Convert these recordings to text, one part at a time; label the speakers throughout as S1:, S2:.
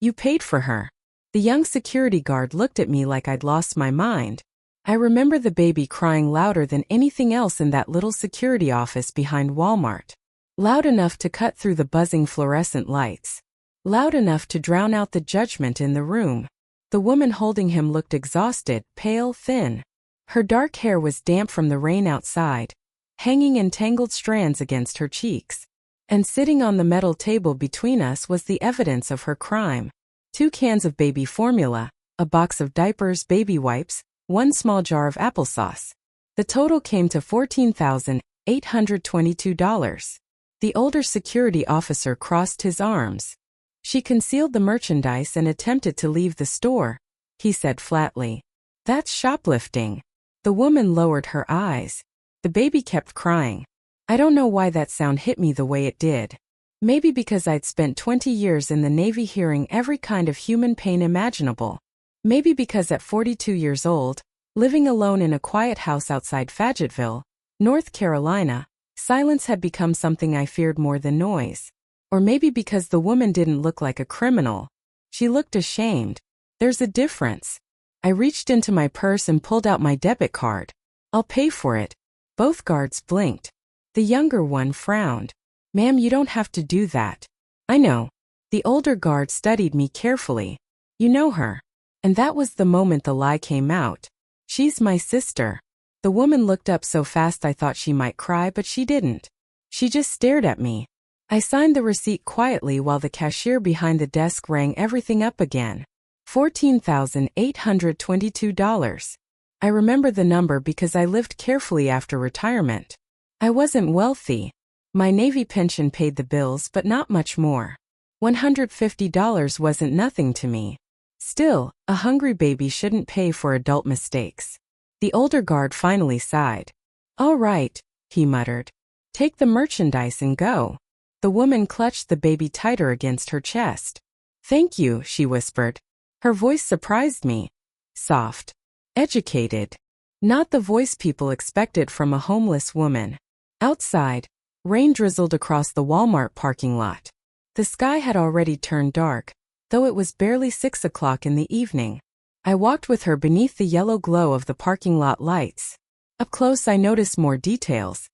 S1: You paid for her. The young security guard looked at me like I'd lost my mind. I remember the baby crying louder than anything else in that little security office behind Walmart. Loud enough to cut through the buzzing fluorescent lights. Loud enough to drown out the judgment in the room. The woman holding him looked exhausted, pale, thin. Her dark hair was damp from the rain outside, hanging in tangled strands against her cheeks. And sitting on the metal table between us was the evidence of her crime. 2 cans of baby formula, a box of diapers, baby wipes, 1 small jar of applesauce. The total came to $14,822. The older security officer crossed his arms. She concealed the merchandise and attempted to leave the store, he said flatly. That's shoplifting. The woman lowered her eyes. The baby kept crying. I don't know why that sound hit me the way it did. Maybe because I'd spent 20 years in the Navy hearing every kind of human pain imaginable. Maybe because at 42 years old, living alone in a quiet house outside Fayetteville, North Carolina, silence had become something I feared more than noise. Or maybe because the woman didn't look like a criminal. She looked ashamed. There's a difference. I reached into my purse and pulled out my debit card. I'll pay for it. Both guards blinked. The younger one frowned. Ma'am, you don't have to do that. I know. The older guard studied me carefully. You know her. And that was the moment the lie came out. She's my sister. The woman looked up so fast I thought she might cry, but she didn't. She just stared at me. I signed the receipt quietly while the cashier behind the desk rang everything up again. $14,822. I remember the number because I lived carefully after retirement. I wasn't wealthy. My Navy pension paid the bills, but not much more. $150 wasn't nothing to me. Still, a hungry baby shouldn't pay for adult mistakes. The older guard finally sighed. All right, he muttered. Take the merchandise and go. The woman clutched the baby tighter against her chest. Thank you, she whispered. Her voice surprised me. Soft. Educated. Not the voice people expected from a homeless woman. Outside, rain drizzled across the Walmart parking lot. The sky had already turned dark, though it was barely 6 o'clock in the evening. I walked with her beneath the yellow glow of the parking lot lights. Up close I noticed more details.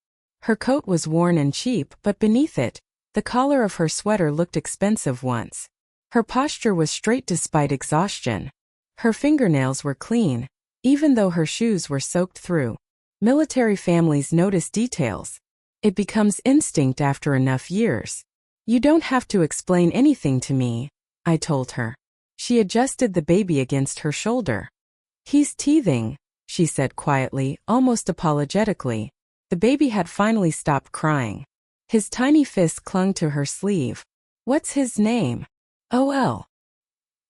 S1: Her coat was worn and cheap, but beneath it, the collar of her sweater looked expensive once. Her posture was straight despite exhaustion. Her fingernails were clean, even though her shoes were soaked through. Military families notice details. It becomes instinct after enough years. You don't have to explain anything to me, I told her. She adjusted the baby against her shoulder. He's teething, she said quietly, almost apologetically. The baby had finally stopped crying. His tiny fist clung to her sleeve. What's his name? Oh.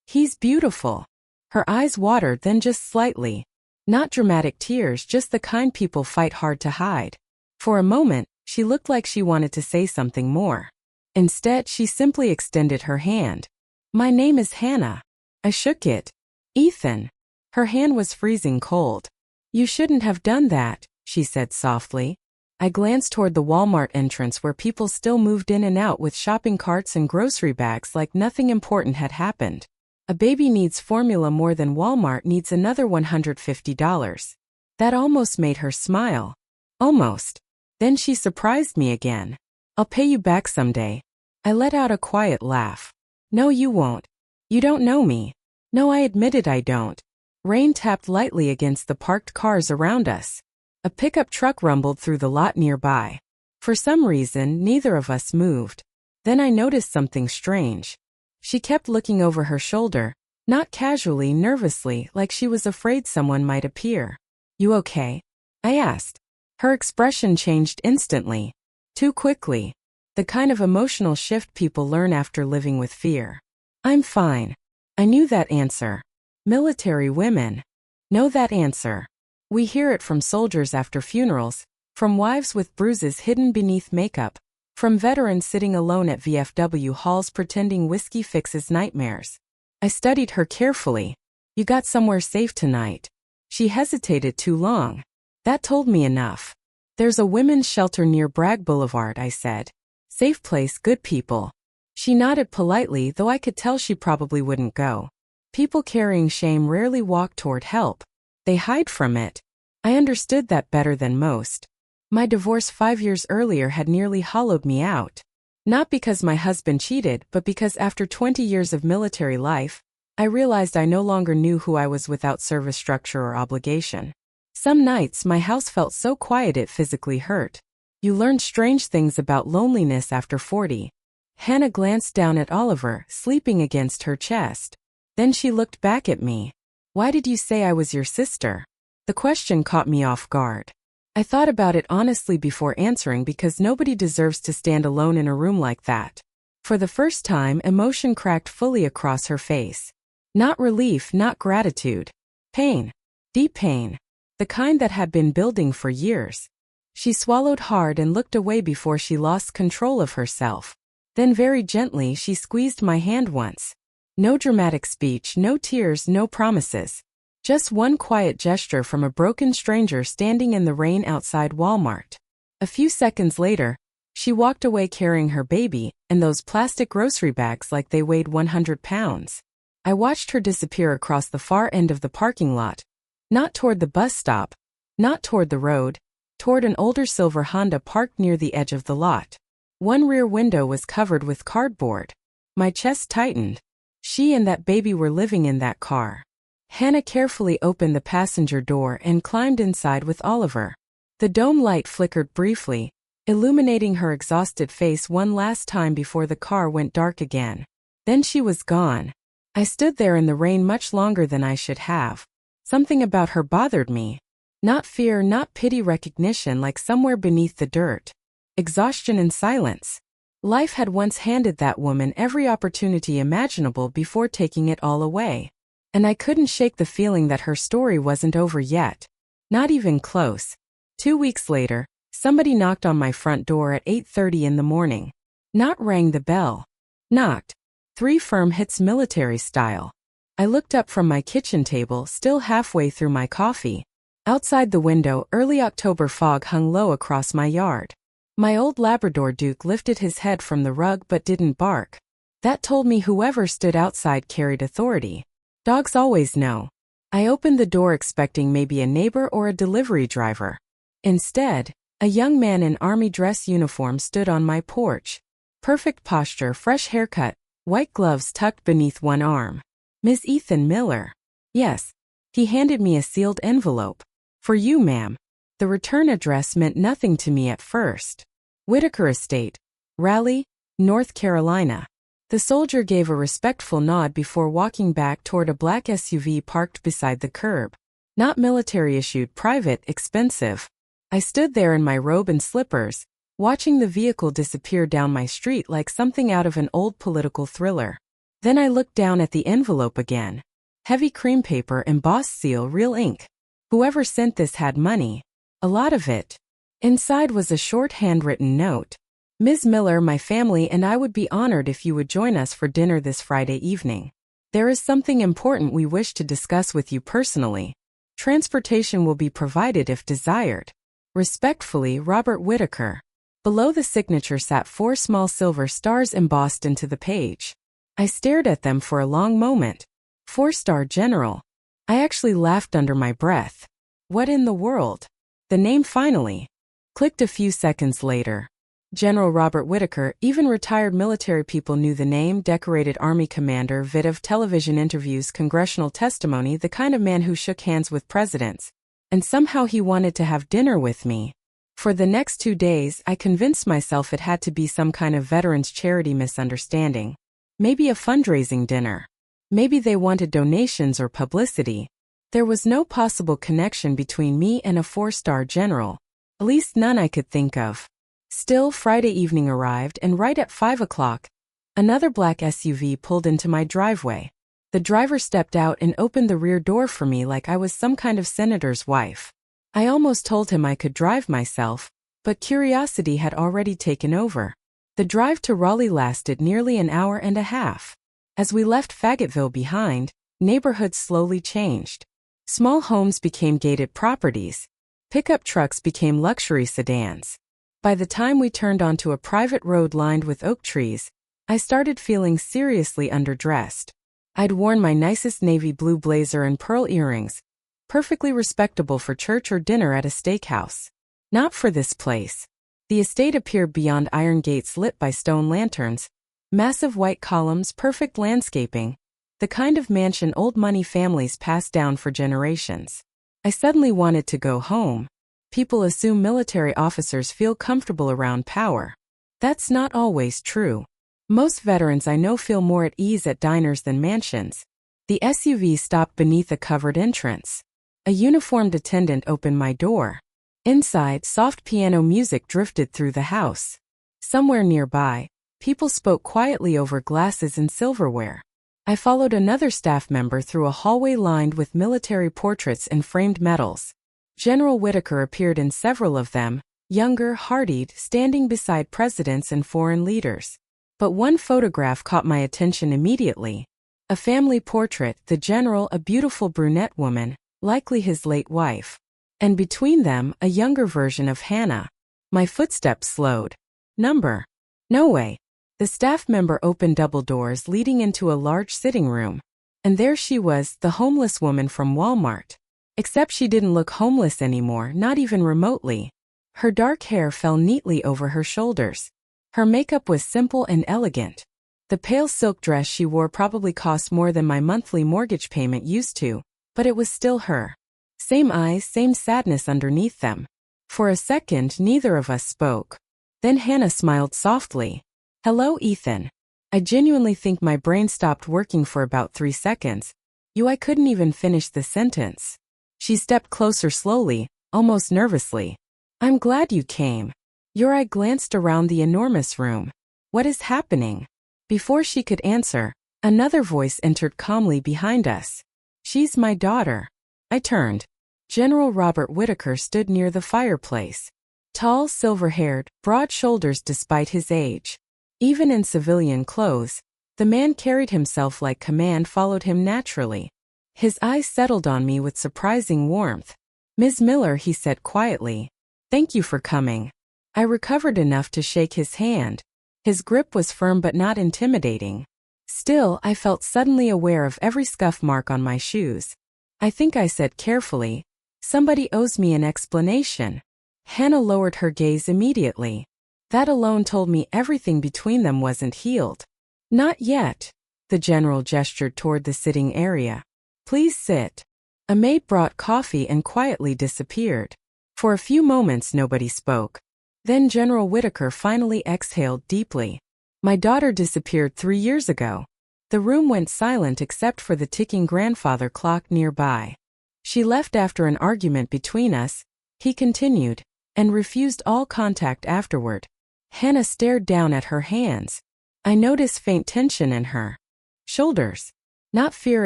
S1: He's beautiful. Her eyes watered, then just slightly. Not dramatic tears, just the kind people fight hard to hide. For a moment, she looked like she wanted to say something more. Instead, she simply extended her hand. My name is Hannah. I shook it. Ethan. Her hand was freezing cold. You shouldn't have done that, she said softly. I glanced toward the Walmart entrance where people still moved in and out with shopping carts and grocery bags like nothing important had happened. A baby needs formula more than Walmart needs another $150. That almost made her smile. Almost. Then she surprised me again. I'll pay you back someday. I let out a quiet laugh. No, you won't. You don't know me. No, I admitted I don't. Rain tapped lightly against the parked cars around us. A pickup truck rumbled through the lot nearby. For some reason, neither of us moved. Then I noticed something strange. She kept looking over her shoulder, not casually, nervously, like she was afraid someone might appear. You okay? I asked. Her expression changed instantly. Too quickly. The kind of emotional shift people learn after living with fear. I'm fine. I knew that answer. Military women know that answer. We hear it from soldiers after funerals, from wives with bruises hidden beneath makeup, from veterans sitting alone at VFW halls pretending whiskey fixes nightmares. I studied her carefully. You got somewhere safe tonight. She hesitated too long. That told me enough. There's a women's shelter near Bragg Boulevard, I said. Safe place, good people. She nodded politely, though I could tell she probably wouldn't go. People carrying shame rarely walk toward help. They hide from it. I understood that better than most. My divorce 5 years earlier had nearly hollowed me out. Not because my husband cheated, but because after 20 years of military life, I realized I no longer knew who I was without service structure or obligation. Some nights my house felt so quiet it physically hurt. You learn strange things about loneliness after 40. Hannah glanced down at Oliver, sleeping against her chest. Then she looked back at me. Why did you say I was your sister? The question caught me off guard. I thought about it honestly before answering because nobody deserves to stand alone in a room like that. For the first time, emotion cracked fully across her face. Not relief, not gratitude. Pain. Deep pain. The kind that had been building for years. She swallowed hard and looked away before she lost control of herself. Then very gently she squeezed my hand once. No dramatic speech, no tears, no promises. Just one quiet gesture from a broken stranger standing in the rain outside Walmart. A few seconds later, she walked away carrying her baby and those plastic grocery bags like they weighed 100 pounds. I watched her disappear across the far end of the parking lot. Not toward the bus stop, not toward the road, toward an older silver Honda parked near the edge of the lot. One rear window was covered with cardboard. My chest tightened. She and that baby were living in that car. Hannah carefully opened the passenger door and climbed inside with Oliver. The dome light flickered briefly, illuminating her exhausted face one last time before the car went dark again. Then she was gone. I stood there in the rain much longer than I should have. Something about her bothered me. Not fear, not pity, recognition, like somewhere beneath the dirt. Exhaustion and silence. Life had once handed that woman every opportunity imaginable before taking it all away. And I couldn't shake the feeling that her story wasn't over yet. Not even close. 2 weeks later, somebody knocked on my front door at 8:30 in the morning. Not rang the bell. Knocked. 3 firm hits, military style. I looked up from my kitchen table, still halfway through my coffee. Outside the window, early October fog hung low across my yard. My old Labrador Duke lifted his head from the rug but didn't bark. That told me whoever stood outside carried authority. Dogs always know. I opened the door expecting maybe a neighbor or a delivery driver. Instead, a young man in army dress uniform stood on my porch. Perfect posture, fresh haircut, white gloves tucked beneath one arm. Ms. Ethan Miller. Yes. He handed me a sealed envelope. For you, ma'am. The return address meant nothing to me at first. Whitaker Estate, Raleigh, North Carolina. The soldier gave a respectful nod before walking back toward a black SUV parked beside the curb. Not military-issued, private, expensive. I stood there in my robe and slippers, watching the vehicle disappear down my street like something out of an old political thriller. Then I looked down at the envelope again. Heavy cream paper, embossed seal, real ink. Whoever sent this had money. A lot of it. Inside was a short handwritten note. Ms. Miller, my family and I would be honored if you would join us for dinner this Friday evening. There is something important we wish to discuss with you personally. Transportation will be provided if desired. Respectfully, Robert Whitaker. Below the signature sat 4 small silver stars embossed into the page. I stared at them for a long moment. 4-star General. I actually laughed under my breath. What in the world? The name finally clicked a few seconds later. General Robert Whitaker. Even retired military people knew the name. Decorated Army commander, vid of television interviews, congressional testimony, the kind of man who shook hands with presidents. And somehow he wanted to have dinner with me. For the next 2 days, I convinced myself it had to be some kind of veterans charity misunderstanding. Maybe a fundraising dinner. Maybe they wanted donations or publicity. There was no possible connection between me and a 4-star general. At least none I could think of. Still, Friday evening arrived, and right at 5 o'clock, another black SUV pulled into my driveway. The driver stepped out and opened the rear door for me like I was some kind of senator's wife. I almost told him I could drive myself, but curiosity had already taken over. The drive to Raleigh lasted nearly an hour and a half. As we left Fayetteville behind, neighborhoods slowly changed. Small homes became gated properties. Pickup trucks became luxury sedans. By the time we turned onto a private road lined with oak trees, I started feeling seriously underdressed. I'd worn my nicest navy blue blazer and pearl earrings, perfectly respectable for church or dinner at a steakhouse. Not for this place. The estate appeared beyond iron gates lit by stone lanterns, massive white columns, perfect landscaping, the kind of mansion old money families pass down for generations. I suddenly wanted to go home. People assume military officers feel comfortable around power. That's not always true. Most veterans I know feel more at ease at diners than mansions. The SUV stopped beneath a covered entrance. A uniformed attendant opened my door. Inside, soft piano music drifted through the house. Somewhere nearby, people spoke quietly over glasses and silverware. I followed another staff member through a hallway lined with military portraits and framed medals. General Whitaker appeared in several of them, younger, hardied, standing beside presidents and foreign leaders. But one photograph caught my attention immediately. A family portrait, the general, a beautiful brunette woman, likely his late wife. And between them, a younger version of Hannah. My footsteps slowed. Number? No way. The staff member opened double doors leading into a large sitting room. And there she was, the homeless woman from Walmart. Except she didn't look homeless anymore, not even remotely. Her dark hair fell neatly over her shoulders. Her makeup was simple and elegant. The pale silk dress she wore probably cost more than my monthly mortgage payment used to, but it was still her. Same eyes, same sadness underneath them. For a second, neither of us spoke. Then Hannah smiled softly. Hello, Ethan. I genuinely think my brain stopped working for about 3 seconds. I couldn't even finish the sentence. She stepped closer slowly, almost nervously. I'm glad you came. Your eye glanced around the enormous room. What is happening? Before she could answer, another voice entered calmly behind us. She's my daughter. I turned. General Robert Whitaker stood near the fireplace. Tall, silver-haired, broad shoulders despite his age. Even in civilian clothes, the man carried himself like command followed him naturally. His eyes settled on me with surprising warmth. Ms. Miller, he said quietly. Thank you for coming. I recovered enough to shake his hand. His grip was firm but not intimidating. Still, I felt suddenly aware of every scuff mark on my shoes. I think I said carefully, somebody owes me an explanation. Hannah lowered her gaze immediately. That alone told me everything between them wasn't healed. Not yet. The general gestured toward the sitting area. Please sit. A maid brought coffee and quietly disappeared. For a few moments nobody spoke. Then General Whitaker finally exhaled deeply. My daughter disappeared 3 years ago. The room went silent except for the ticking grandfather clock nearby. She left after an argument between us, he continued, and refused all contact afterward. Hannah stared down at her hands. I noticed faint tension in her shoulders. Not fear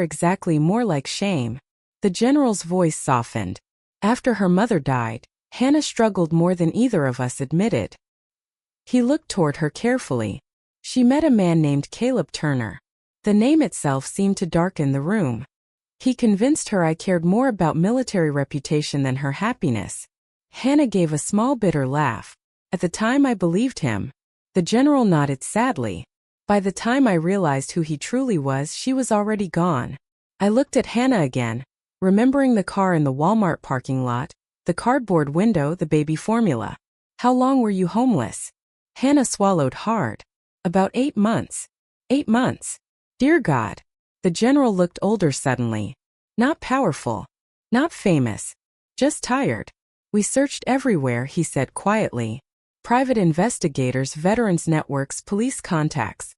S1: exactly, more like shame. The general's voice softened. After her mother died, Hannah struggled more than either of us admitted. He looked toward her carefully. She met a man named Caleb Turner. The name itself seemed to darken the room. He convinced her I cared more about military reputation than her happiness. Hannah gave a small bitter laugh. At the time I believed him. The general nodded sadly. By the time I realized who he truly was, she was already gone. I looked at Hannah again, remembering the car in the Walmart parking lot, the cardboard window, the baby formula. How long were you homeless? Hannah swallowed hard. About 8 months. 8 months. Dear God. The general looked older suddenly. Not powerful. Not famous. Just tired. We searched everywhere, he said quietly. Private investigators, veterans networks, police contacts.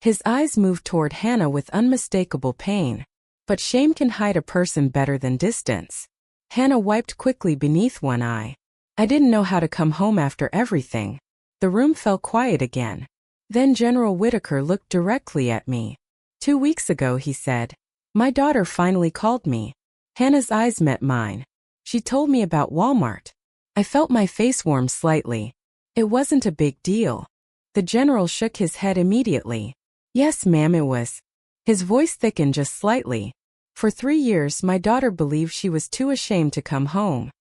S1: His eyes moved toward Hannah with unmistakable pain. But shame can hide a person better than distance. Hannah wiped quickly beneath one eye. I didn't know how to come home after everything. The room fell quiet again. Then General Whitaker looked directly at me. 2 weeks ago, he said. My daughter finally called me. Hannah's eyes met mine. She told me about Walmart. I felt my face warm slightly. It wasn't a big deal. The general shook his head immediately. Yes, ma'am, it was. His voice thickened just slightly. For 3 years, my daughter believed she was too ashamed to come home.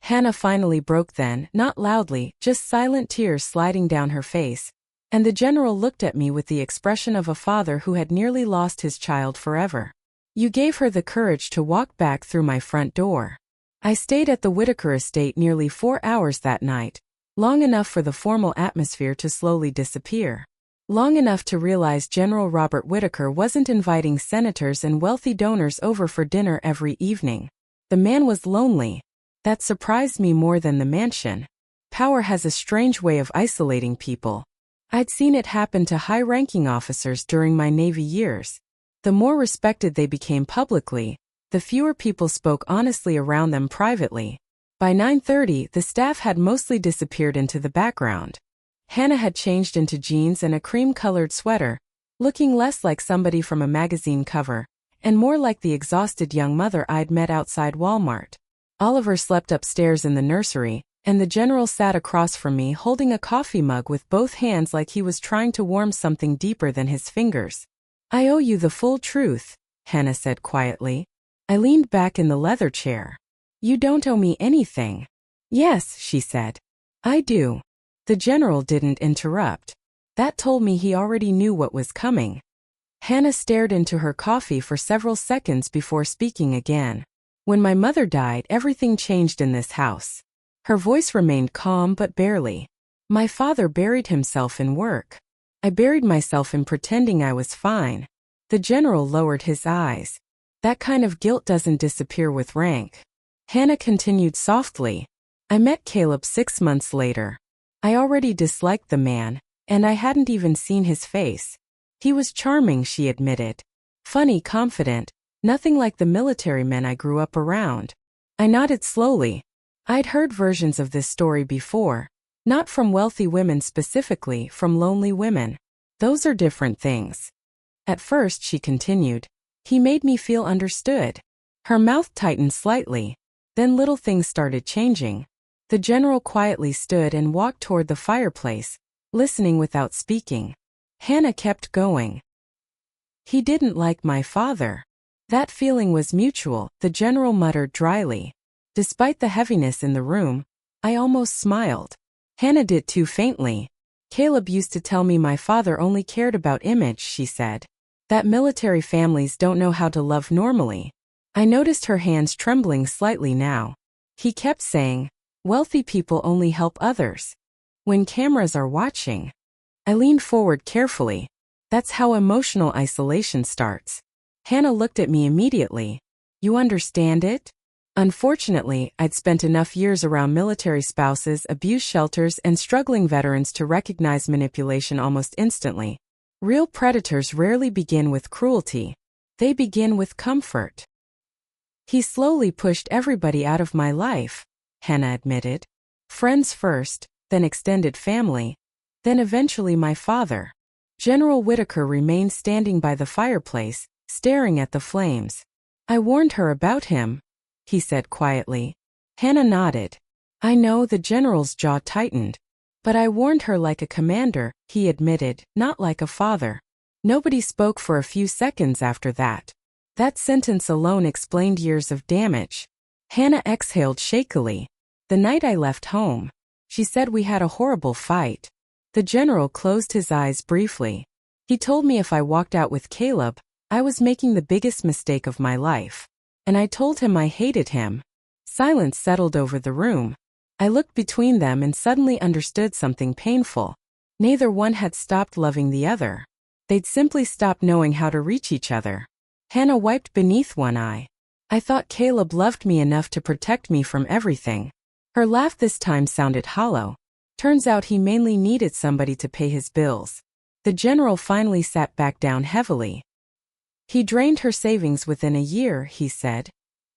S1: Hannah finally broke then, not loudly, just silent tears sliding down her face. And the general looked at me with the expression of a father who had nearly lost his child forever. You gave her the courage to walk back through my front door. I stayed at the Whitaker estate nearly 4 hours that night, long enough for the formal atmosphere to slowly disappear. Long enough to realize General Robert Whitaker wasn't inviting senators and wealthy donors over for dinner every evening. The man was lonely. That surprised me more than the mansion. Power has a strange way of isolating people. I'd seen it happen to high-ranking officers during my Navy years. The more respected they became publicly, the fewer people spoke honestly around them privately. By 9:30, the staff had mostly disappeared into the background. Hannah had changed into jeans and a cream-colored sweater, looking less like somebody from a magazine cover, and more like the exhausted young mother I'd met outside Walmart. Oliver slept upstairs in the nursery, and the general sat across from me holding a coffee mug with both hands like he was trying to warm something deeper than his fingers. I owe you the full truth, Hannah said quietly. I leaned back in the leather chair. You don't owe me anything. Yes, she said. I do. The general didn't interrupt. That told me he already knew what was coming. Hannah stared into her coffee for several seconds before speaking again. When my mother died, everything changed in this house. Her voice remained calm but barely. My father buried himself in work. I buried myself in pretending I was fine. The general lowered his eyes. That kind of guilt doesn't disappear with rank. Hannah continued softly. I met Caleb 6 months later. I already disliked the man, and I hadn't even seen his face. He was charming, she admitted. Funny, confident, nothing like the military men I grew up around. I nodded slowly. I'd heard versions of this story before. Not from wealthy women specifically, from lonely women. Those are different things. At first, she continued, he made me feel understood. Her mouth tightened slightly. Then little things started changing. The general quietly stood and walked toward the fireplace, listening without speaking. Hannah kept going. He didn't like my father. That feeling was mutual, the general muttered dryly. Despite the heaviness in the room, I almost smiled. Hannah did too faintly. Caleb used to tell me my father only cared about image, she said. That military families don't know how to love normally. I noticed her hands trembling slightly now. He kept saying, wealthy people only help others. When cameras are watching. I leaned forward carefully. That's how emotional isolation starts. Hannah looked at me immediately. You understand it? Unfortunately, I'd spent enough years around military spouses, abuse shelters, and struggling veterans to recognize manipulation almost instantly. Real predators rarely begin with cruelty. They begin with comfort. He slowly pushed everybody out of my life, Hannah admitted. Friends first, then extended family, then eventually my father. General Whitaker remained standing by the fireplace, staring at the flames. I warned her about him, he said quietly. Hannah nodded. I know, the general's jaw tightened. But I warned her like a commander, he admitted, not like a father. Nobody spoke for a few seconds after that. That sentence alone explained years of damage. Hannah exhaled shakily. The night I left home, she said we had a horrible fight. The general closed his eyes briefly. He told me if I walked out with Caleb, I was making the biggest mistake of my life. And I told him I hated him. Silence settled over the room. I looked between them and suddenly understood something painful. Neither one had stopped loving the other. They'd simply stopped knowing how to reach each other. Hannah wiped beneath one eye. I thought Caleb loved me enough to protect me from everything. Her laugh this time sounded hollow. Turns out he mainly needed somebody to pay his bills. The general finally sat back down heavily. He drained her savings within a year, he said.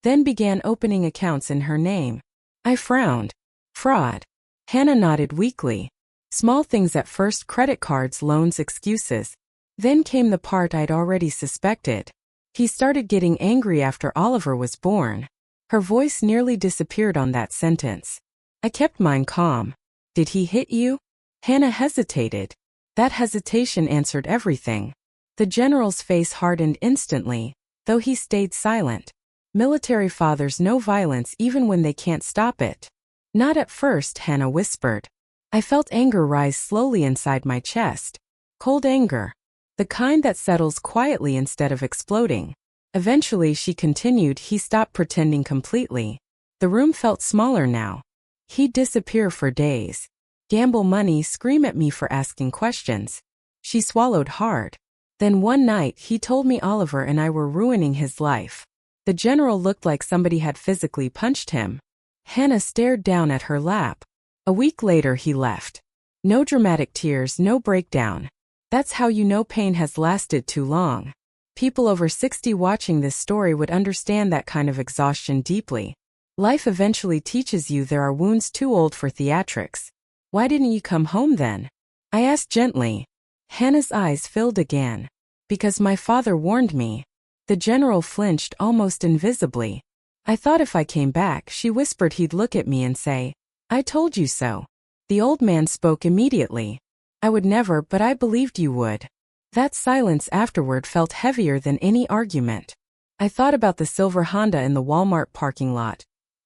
S1: Then began opening accounts in her name. I frowned. Fraud. Hannah nodded weakly. Small things at first: credit cards, loans, excuses. Then came the part I'd already suspected. He started getting angry after Oliver was born. Her voice nearly disappeared on that sentence. I kept mine calm. Did he hit you? Hannah hesitated. That hesitation answered everything. The general's face hardened instantly, though he stayed silent. Military fathers know violence even when they can't stop it. Not at first, Hannah whispered. I felt anger rise slowly inside my chest. Cold anger. The kind that settles quietly instead of exploding. Eventually, she continued, he stopped pretending completely. The room felt smaller now. He'd disappear for days. Gamble money, scream at me for asking questions. She swallowed hard. Then one night, he told me Oliver and I were ruining his life. The general looked like somebody had physically punched him. Hannah stared down at her lap. A week later, he left. No dramatic tears, no breakdown. That's how you know pain has lasted too long. People over 60 watching this story would understand that kind of exhaustion deeply. Life eventually teaches you there are wounds too old for theatrics. Why didn't you come home then? I asked gently. Hannah's eyes filled again. Because my father warned me. The general flinched almost invisibly. I thought if I came back, she whispered, he'd look at me and say, I told you so. The old man spoke immediately. I would never, but I believed you would. That silence afterward felt heavier than any argument. I thought about the silver Honda in the Walmart parking lot.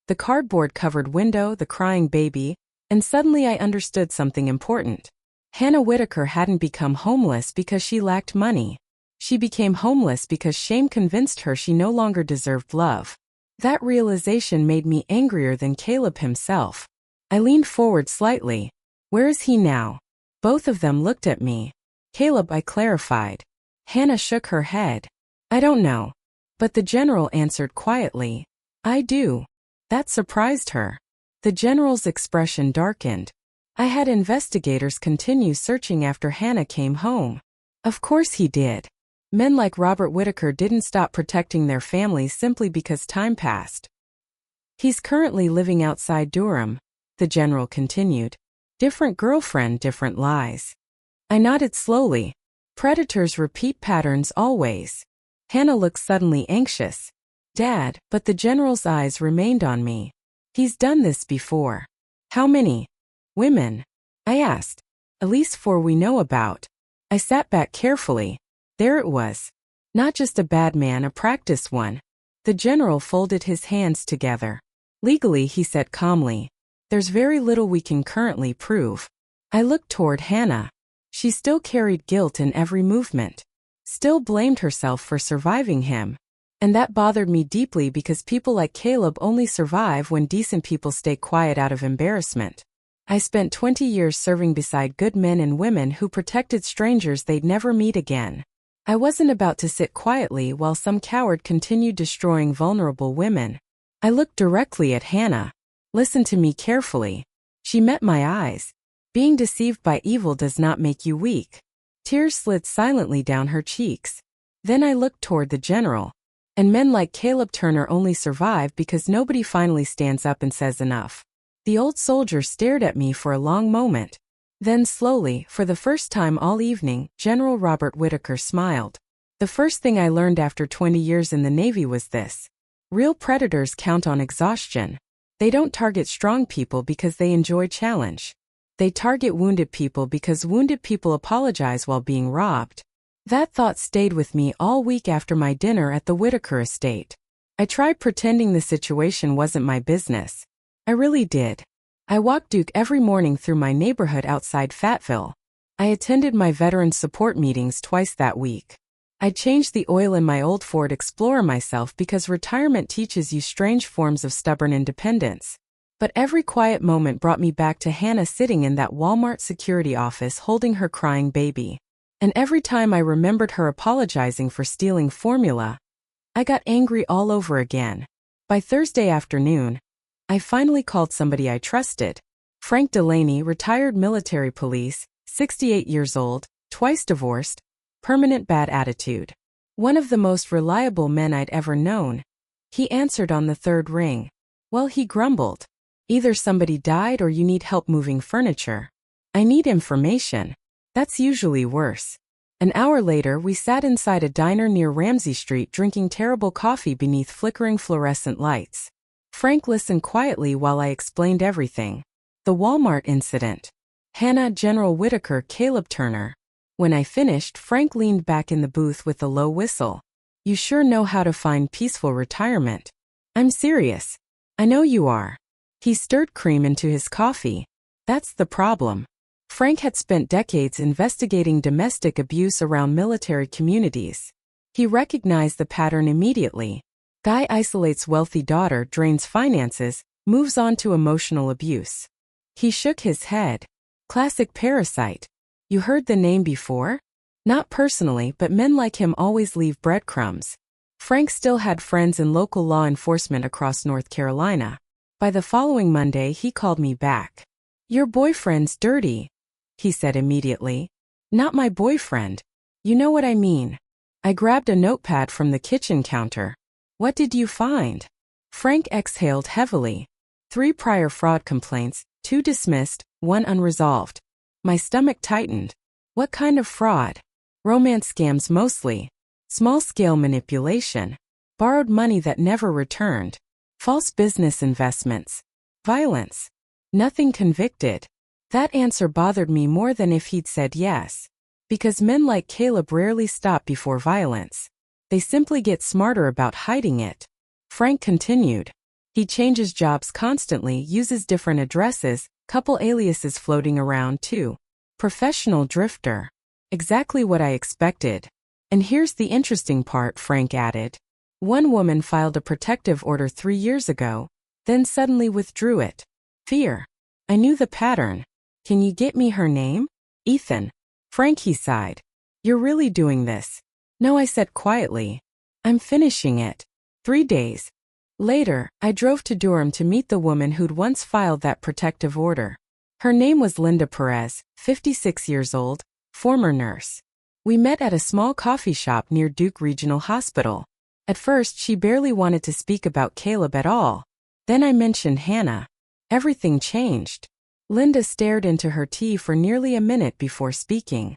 S1: The cardboard-covered window, the crying baby, and suddenly I understood something important. Hannah Whitaker hadn't become homeless because she lacked money. She became homeless because shame convinced her she no longer deserved love. That realization made me angrier than Caleb himself. I leaned forward slightly. Where is he now? Both of them looked at me. Caleb, I clarified. Hannah shook her head. I don't know. But the general answered quietly. I do. That surprised her. The general's expression darkened. I had investigators continue searching after Hannah came home. Of course he did. Men like Robert Whitaker didn't stop protecting their families simply because time passed. He's currently living outside Durham, the general continued. Different girlfriend, different lies. I nodded slowly. Predators repeat patterns always. Hannah looked suddenly anxious. Dad, but the general's eyes remained on me. He's done this before. How many women? I asked. At least 4 we know about. I sat back carefully. There it was. Not just a bad man, a practiced one. The general folded his hands together. Legally, he said calmly. There's very little we can currently prove. I looked toward Hannah. She still carried guilt in every movement. Still blamed herself for surviving him. And that bothered me deeply because people like Caleb only survive when decent people stay quiet out of embarrassment. I spent 20 years serving beside good men and women who protected strangers they'd never meet again. I wasn't about to sit quietly while some coward continued destroying vulnerable women. I looked directly at Hannah. Listen to me carefully. She met my eyes. Being deceived by evil does not make you weak. Tears slid silently down her cheeks. Then I looked toward the general. And men like Caleb Turner only survive because nobody finally stands up and says enough. The old soldier stared at me for a long moment. Then slowly, for the first time all evening, General Robert Whitaker smiled. The first thing I learned after 20 years in the Navy was this. Real predators count on exhaustion. They don't target strong people because they enjoy challenge. They target wounded people because wounded people apologize while being robbed. That thought stayed with me all week after my dinner at the Whitaker estate. I tried pretending the situation wasn't my business. I really did. I walked Duke every morning through my neighborhood outside Fayetteville. I attended my veteran support meetings twice that week. I changed the oil in my old Ford Explorer myself because retirement teaches you strange forms of stubborn independence. But every quiet moment brought me back to Hannah sitting in that Walmart security office holding her crying baby. And every time I remembered her apologizing for stealing formula, I got angry all over again. By Thursday afternoon, I finally called somebody I trusted. Frank Delaney, retired military police, 68 years old, twice divorced, permanent bad attitude. One of the most reliable men I'd ever known. He answered on the 3rd ring. Well, he grumbled. Either somebody died or you need help moving furniture. I need information. That's usually worse. An hour later, we sat inside a diner near Ramsey Street drinking terrible coffee beneath flickering fluorescent lights. Frank listened quietly while I explained everything. The Walmart incident. Hannah, General Whitaker, Caleb Turner. When I finished, Frank leaned back in the booth with a low whistle. You sure know how to find peaceful retirement. I'm serious. I know you are. He stirred cream into his coffee. That's the problem. Frank had spent decades investigating domestic abuse around military communities. He recognized the pattern immediately. Guy isolates wealthy daughter, drains finances, moves on to emotional abuse. He shook his head. Classic parasite. You heard the name before? Not personally, but men like him always leave breadcrumbs. Frank still had friends in local law enforcement across North Carolina. By the following Monday, he called me back. Your boyfriend's dirty, he said immediately. Not my boyfriend. You know what I mean. I grabbed a notepad from the kitchen counter. What did you find? Frank exhaled heavily. 3 prior fraud complaints, 2 dismissed, 1 unresolved. My stomach tightened. What kind of fraud? Romance scams mostly. Small-scale manipulation. Borrowed money that never returned. False business investments. Violence. Nothing convicted. That answer bothered me more than if he'd said yes. Because men like Caleb rarely stop before violence. They simply get smarter about hiding it. Frank continued. He changes jobs constantly, uses different addresses, couple aliases floating around too. Professional drifter. Exactly what I expected. And here's the interesting part, Frank added. One woman filed a protective order 3 years ago, then suddenly withdrew it. Fear. I knew the pattern. Can you get me her name? Ethan. Frank, he sighed. You're really doing this? No, I said quietly. I'm finishing it. 3 days. Later, I drove to Durham to meet the woman who'd once filed that protective order. Her name was Linda Perez, 56 years old, former nurse. We met at a small coffee shop near Duke Regional Hospital. At first, she barely wanted to speak about Caleb at all. Then I mentioned Hannah. Everything changed. Linda stared into her tea for nearly a minute before speaking.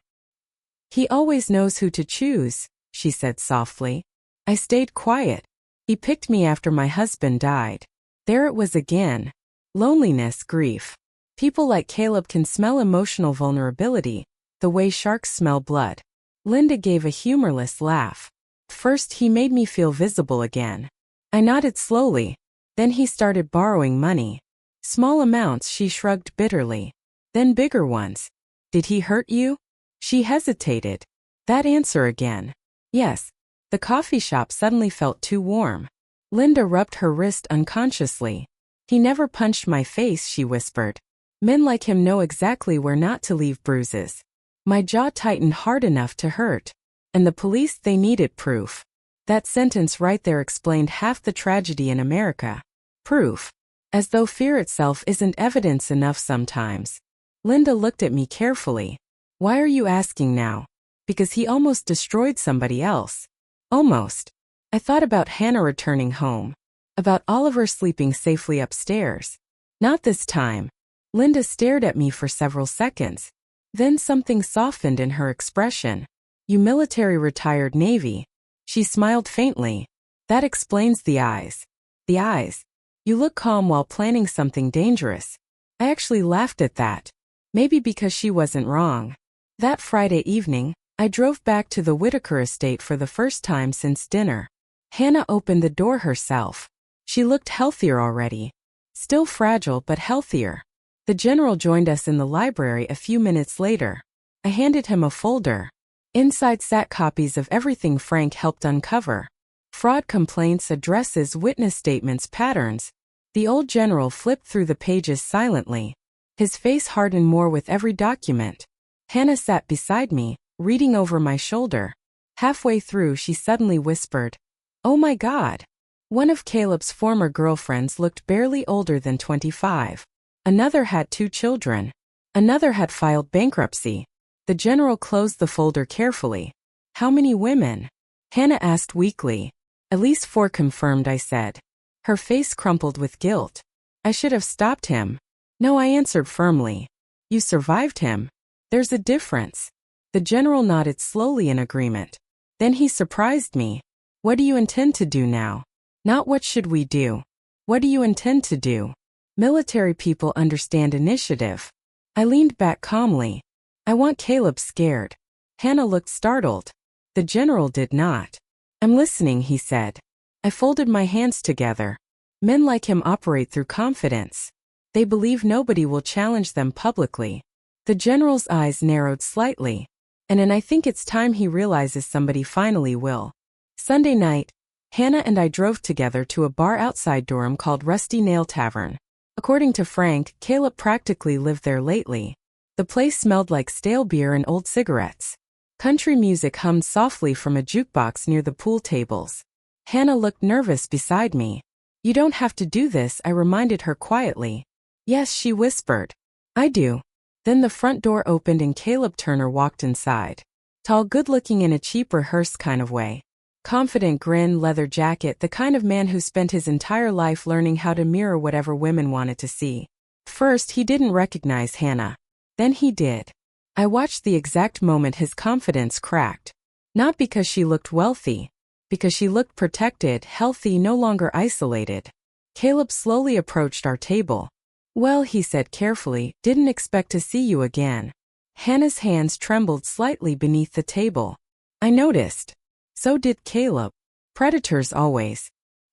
S1: He always knows who to choose, she said softly. I stayed quiet. He picked me after my husband died. There it was again. Loneliness, grief. People like Caleb can smell emotional vulnerability, the way sharks smell blood. Linda gave a humorless laugh. First, he made me feel visible again. I nodded slowly. Then he started borrowing money. Small amounts, she shrugged bitterly. Then bigger ones. Did he hurt you? She hesitated. That answer again. Yes. The coffee shop suddenly felt too warm. Linda rubbed her wrist unconsciously. He never punched my face, she whispered. Men like him know exactly where not to leave bruises. My jaw tightened hard enough to hurt. And the police, they needed proof. That sentence right there explained half the tragedy in America. Proof. As though fear itself isn't evidence enough sometimes. Linda looked at me carefully. Why are you asking now? Because he almost destroyed somebody else. Almost. I thought about Hannah returning home. About Oliver sleeping safely upstairs. Not this time. Linda stared at me for several seconds. Then something softened in her expression. You military retired Navy. She smiled faintly. That explains the eyes. The eyes. You look calm while planning something dangerous. I actually laughed at that. Maybe because she wasn't wrong. That Friday evening, I drove back to the Whitaker estate for the first time since dinner. Hannah opened the door herself. She looked healthier already. Still fragile but healthier. The general joined us in the library a few minutes later. I handed him a folder. Inside sat copies of everything Frank helped uncover. Fraud complaints, addresses, witness statements, patterns. The old general flipped through the pages silently. His face hardened more with every document. Hannah sat beside me, reading over my shoulder. Halfway through, she suddenly whispered, "Oh my God." One of Caleb's former girlfriends looked barely older than 25. Another had 2 children. Another had filed bankruptcy. The general closed the folder carefully. How many women? Hannah asked weakly. At least 4 confirmed, I said. Her face crumpled with guilt. I should have stopped him. No, I answered firmly. You survived him. There's a difference. The general nodded slowly in agreement. Then he surprised me. What do you intend to do now? Not what should we do. What do you intend to do? Military people understand initiative. I leaned back calmly. I want Caleb scared. Hannah looked startled. The general did not. I'm listening, he said. I folded my hands together. Men like him operate through confidence. They believe nobody will challenge them publicly. The general's eyes narrowed slightly. And I think it's time he realizes somebody finally will. Sunday night, Hannah and I drove together to a bar outside Durham called Rusty Nail Tavern. According to Frank, Caleb practically lived there lately. The place smelled like stale beer and old cigarettes. Country music hummed softly from a jukebox near the pool tables. Hannah looked nervous beside me. "You don't have to do this," I reminded her quietly. "Yes," she whispered. "I do." Then the front door opened and Caleb Turner walked inside. Tall, good-looking in a cheap, rehearsed kind of way. Confident grin, leather jacket, the kind of man who spent his entire life learning how to mirror whatever women wanted to see. First, he didn't recognize Hannah. Then he did. I watched the exact moment his confidence cracked. Not because she looked wealthy. Because she looked protected, healthy, no longer isolated. Caleb slowly approached our table. "Well," he said carefully, "didn't expect to see you again." Hannah's hands trembled slightly beneath the table. I noticed. So did Caleb. Predators always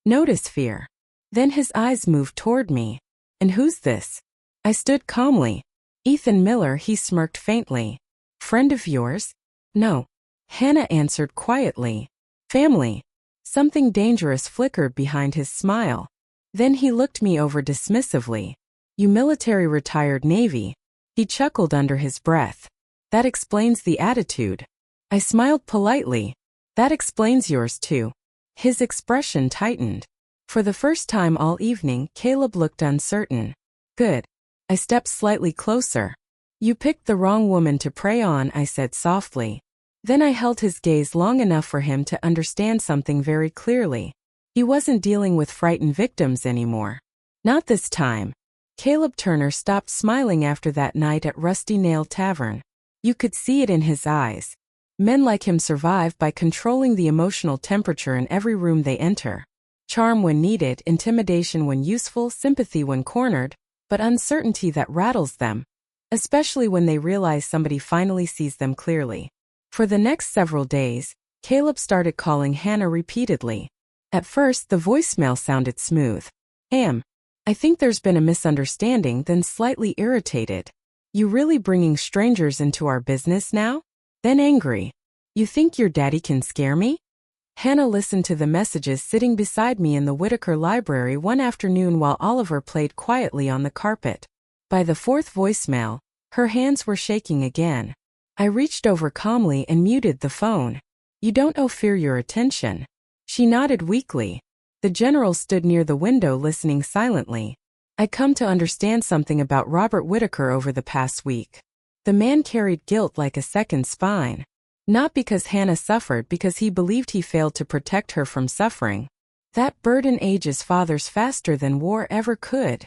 S1: notice fear. Then his eyes moved toward me. "And who's this?" I stood calmly. "Ethan Miller," he smirked faintly. "Friend of yours?" "No." Hannah answered quietly. "Family." Something dangerous flickered behind his smile. Then he looked me over dismissively. "You military retired Navy." He chuckled under his breath. "That explains the attitude." I smiled politely. "That explains yours too." His expression tightened. For the first time all evening, Caleb looked uncertain. "Good." I stepped slightly closer. "You picked the wrong woman to prey on," I said softly. Then I held his gaze long enough for him to understand something very clearly. He wasn't dealing with frightened victims anymore. Not this time. Caleb Turner stopped smiling after that night at Rusty Nail Tavern. You could see it in his eyes. Men like him survive by controlling the emotional temperature in every room they enter. Charm when needed, intimidation when useful, sympathy when cornered, but uncertainty that rattles them, especially when they realize somebody finally sees them clearly. For the next several days, Caleb started calling Hannah repeatedly. At first, the voicemail sounded smooth. I think there's been a misunderstanding," then slightly irritated. "You really bringing strangers into our business now?" Then angry. "You think your daddy can scare me?" Hannah listened to the messages sitting beside me in the Whitaker Library one afternoon while Oliver played quietly on the carpet. By the fourth voicemail, her hands were shaking again. I reached over calmly and muted the phone. "You don't owe fear your attention." She nodded weakly. The general stood near the window listening silently. "I come to understand something about Robert Whitaker over the past week." The man carried guilt like a second spine. Not because Hannah suffered, because he believed he failed to protect her from suffering. That burden ages fathers faster than war ever could.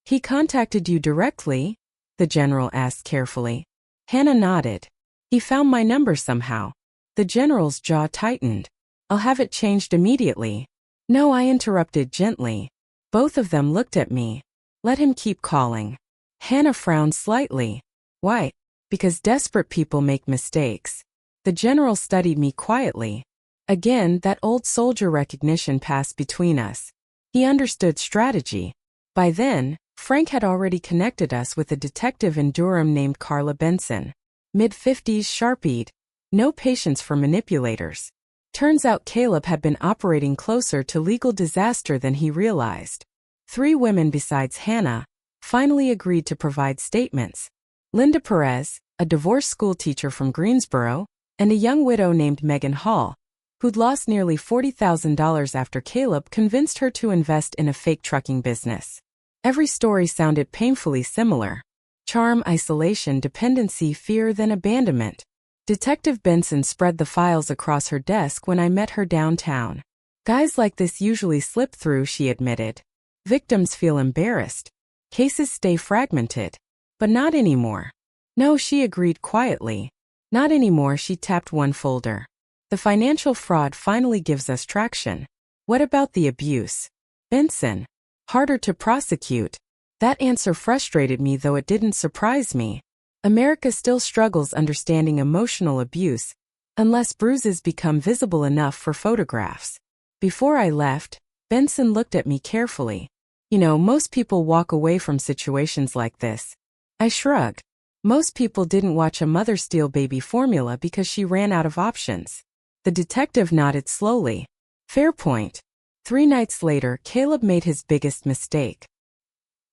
S1: "He contacted you directly?" the general asked carefully. Hannah nodded. "He found my number somehow." The general's jaw tightened. "I'll have it changed immediately." "No," I interrupted gently. Both of them looked at me. "Let him keep calling." Hannah frowned slightly. "Why?" "Because desperate people make mistakes." The general studied me quietly. Again, that old soldier recognition passed between us. He understood strategy. By then, Frank had already connected us with a detective in Durham named Carla Benson. Mid-50s, sharp-eyed. No patience for manipulators. Turns out Caleb had been operating closer to legal disaster than he realized. 3 women besides Hannah finally agreed to provide statements. Linda Perez, a divorced schoolteacher from Greensboro, and a young widow named Megan Hall, who'd lost nearly $40,000 after Caleb convinced her to invest in a fake trucking business. Every story sounded painfully similar. Charm, isolation, dependency, fear, then abandonment. Detective Benson spread the files across her desk when I met her downtown. "Guys like this usually slip through," she admitted. "Victims feel embarrassed. Cases stay fragmented. But not anymore." "No," she agreed quietly. "Not anymore." She tapped one folder. "The financial fraud finally gives us traction." "What about the abuse?" "Benson. Harder to prosecute." That answer frustrated me, though it didn't surprise me. America still struggles understanding emotional abuse, unless bruises become visible enough for photographs. Before I left, Benson looked at me carefully. Most people walk away from situations like this. I shrugged. Most people didn't watch a mother steal baby formula because she ran out of options. The detective nodded slowly. Fair point. 3 nights later, Caleb made his biggest mistake.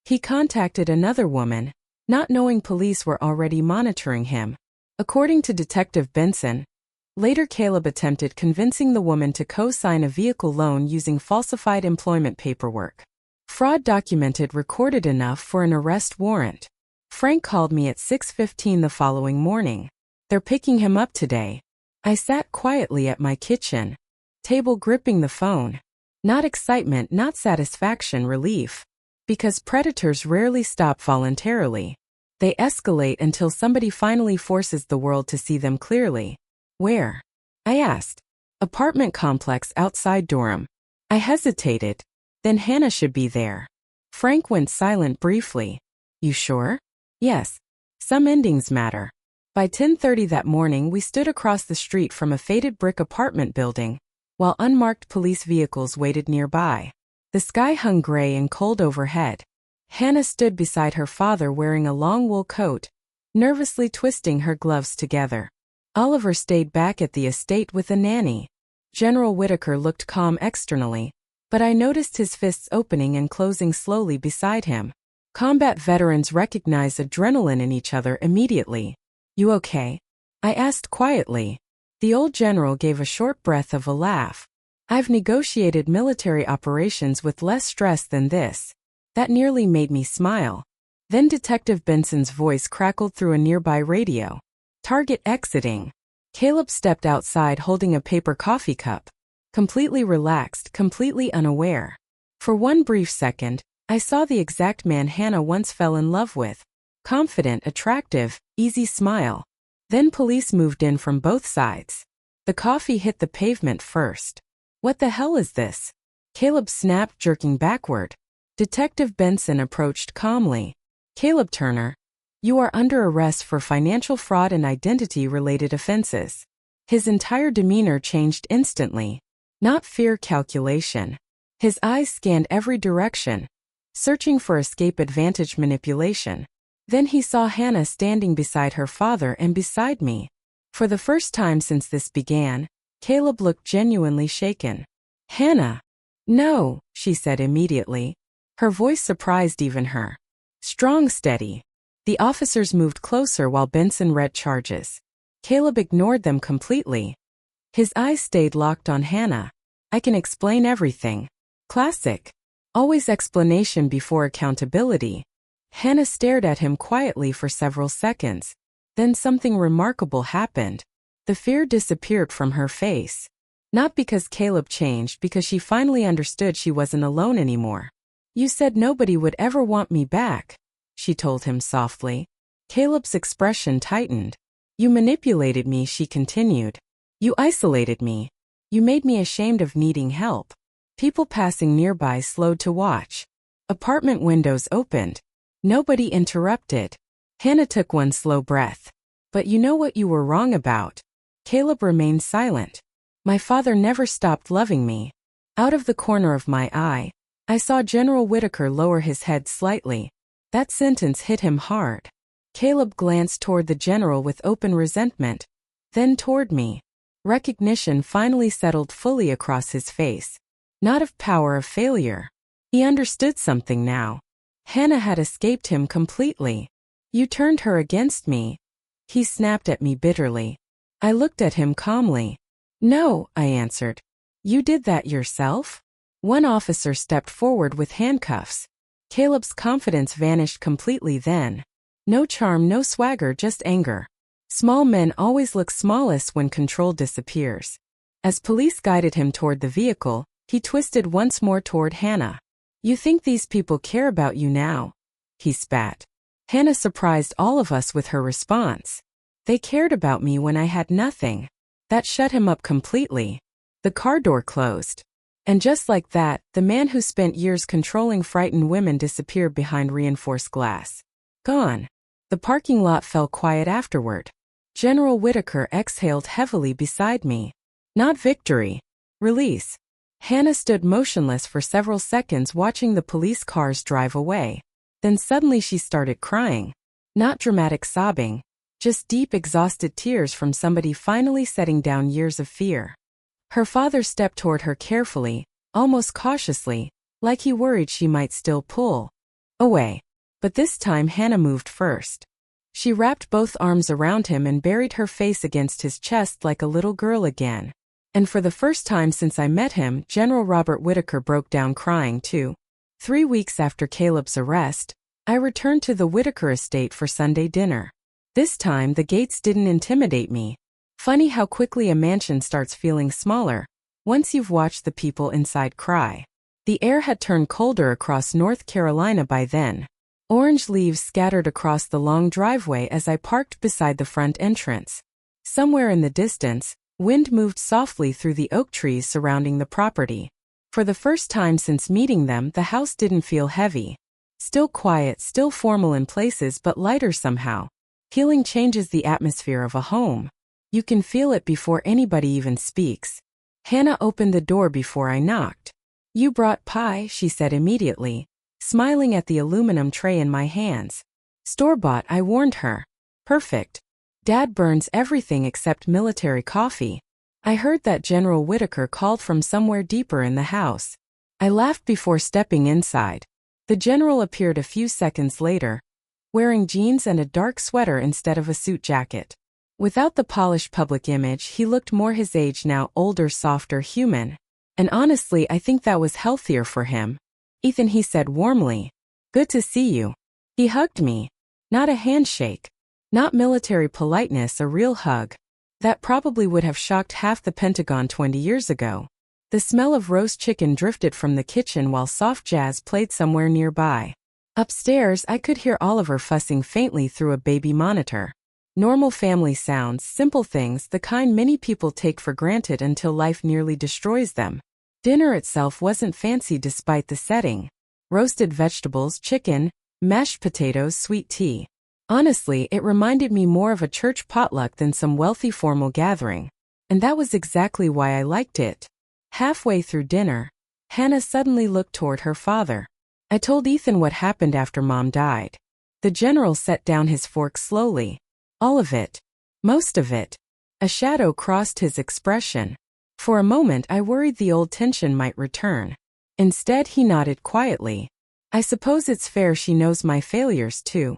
S1: He contacted another woman, not knowing police were already monitoring him. According to Detective Benson, later Caleb attempted convincing the woman to co-sign a vehicle loan using falsified employment paperwork. Fraud documented recorded enough for an arrest warrant. Frank called me at 6:15 the following morning. They're picking him up today. I sat quietly at my kitchen table gripping the phone. Not excitement, not satisfaction, relief. Because predators rarely stop voluntarily. They escalate until somebody finally forces the world to see them clearly. Where? I asked. Apartment complex outside Durham. I hesitated. Then Hannah should be there. Frank went silent briefly. You sure? Yes. Some endings matter. By 10:30 that morning we stood across the street from a faded brick apartment building, while unmarked police vehicles waited nearby. The sky hung gray and cold overhead. Hannah stood beside her father wearing a long wool coat, nervously twisting her gloves together. Oliver stayed back at the estate with a nanny. General Whitaker looked calm externally, but I noticed his fists opening and closing slowly beside him. Combat veterans recognize adrenaline in each other immediately. You okay? I asked quietly. The old general gave a short breath of a laugh. I've negotiated military operations with less stress than this. That nearly made me smile. Then Detective Benson's voice crackled through a nearby radio. Target exiting. Caleb stepped outside holding a paper coffee cup. Completely relaxed, completely unaware. For one brief second, I saw the exact man Hannah once fell in love with. Confident, attractive, easy smile. Then police moved in from both sides. The coffee hit the pavement first. What the hell is this? Caleb snapped, jerking backward. Detective Benson approached calmly. Caleb Turner, you are under arrest for financial fraud and identity-related offenses. His entire demeanor changed instantly. Not fear, calculation. His eyes scanned every direction, searching for escape, advantage, manipulation. Then he saw Hannah standing beside her father and beside me. For the first time since this began, Caleb looked genuinely shaken. Hannah. No, she said immediately. Her voice surprised even her. Strong, steady. The officers moved closer while Benson read charges. Caleb ignored them completely. His eyes stayed locked on Hannah. I can explain everything. Classic. Always explanation before accountability. Hannah stared at him quietly for several seconds. Then something remarkable happened. The fear disappeared from her face. Not because Caleb changed, because she finally understood she wasn't alone anymore. You said nobody would ever want me back, she told him softly. Caleb's expression tightened. You manipulated me, she continued. You isolated me. You made me ashamed of needing help. People passing nearby slowed to watch. Apartment windows opened. Nobody interrupted. Hannah took one slow breath. But you know what you were wrong about? Caleb remained silent. My father never stopped loving me. Out of the corner of my eye, I saw General Whitaker lower his head slightly. That sentence hit him hard. Caleb glanced toward the general with open resentment, then toward me. Recognition finally settled fully across his face. Not of power, of failure. He understood something now. Hannah had escaped him completely. You turned her against me. He snapped at me bitterly. I looked at him calmly. No, I answered. You did that yourself? One officer stepped forward with handcuffs. Caleb's confidence vanished completely then. No charm, no swagger, just anger. Small men always look smallest when control disappears. As police guided him toward the vehicle, he twisted once more toward Hannah. You think these people care about you now? He spat. Hannah surprised all of us with her response. They cared about me when I had nothing. That shut him up completely. The car door closed. And just like that, the man who spent years controlling frightened women disappeared behind reinforced glass. Gone. The parking lot fell quiet afterward. General Whitaker exhaled heavily beside me. Not victory. Release. Hannah stood motionless for several seconds watching the police cars drive away. Then suddenly she started crying. Not dramatic sobbing, just deep exhausted tears from somebody finally setting down years of fear. Her father stepped toward her carefully, almost cautiously, like he worried she might still pull away. But this time Hannah moved first. She wrapped both arms around him and buried her face against his chest like a little girl again. And for the first time since I met him, General Robert Whitaker broke down crying too. 3 weeks after Caleb's arrest, I returned to the Whitaker estate for Sunday dinner. This time the gates didn't intimidate me. Funny how quickly a mansion starts feeling smaller once you've watched the people inside cry. The air had turned colder across North Carolina by then. Orange leaves scattered across the long driveway as I parked beside the front entrance. Somewhere in the distance, wind moved softly through the oak trees surrounding the property. For the first time since meeting them, the house didn't feel heavy. Still quiet, still formal in places, but lighter somehow. Healing changes the atmosphere of a home. You can feel it before anybody even speaks. Hannah opened the door before I knocked. "You brought pie," she said immediately, smiling at the aluminum tray in my hands. "Store-bought," I warned her. "Perfect. Dad burns everything except military coffee." I heard that General Whitaker called from somewhere deeper in the house. I laughed before stepping inside. The general appeared a few seconds later, wearing jeans and a dark sweater instead of a suit jacket. Without the polished public image, he looked more his age now, older, softer, human. And honestly, I think that was healthier for him. "Ethan," he said warmly. "Good to see you." He hugged me. Not a handshake. Not military politeness, a real hug. That probably would have shocked half the Pentagon 20 years ago. The smell of roast chicken drifted from the kitchen while soft jazz played somewhere nearby. Upstairs, I could hear Oliver fussing faintly through a baby monitor. Normal family sounds, simple things, the kind many people take for granted until life nearly destroys them. Dinner itself wasn't fancy despite the setting. Roasted vegetables, chicken, mashed potatoes, sweet tea. Honestly, it reminded me more of a church potluck than some wealthy formal gathering. And that was exactly why I liked it. Halfway through dinner, Hannah suddenly looked toward her father. "I told Ethan what happened after Mom died." The general set down his fork slowly. "All of it. Most of it." A shadow crossed his expression. For a moment I worried the old tension might return. Instead he nodded quietly. "I suppose it's fair she knows my failures too."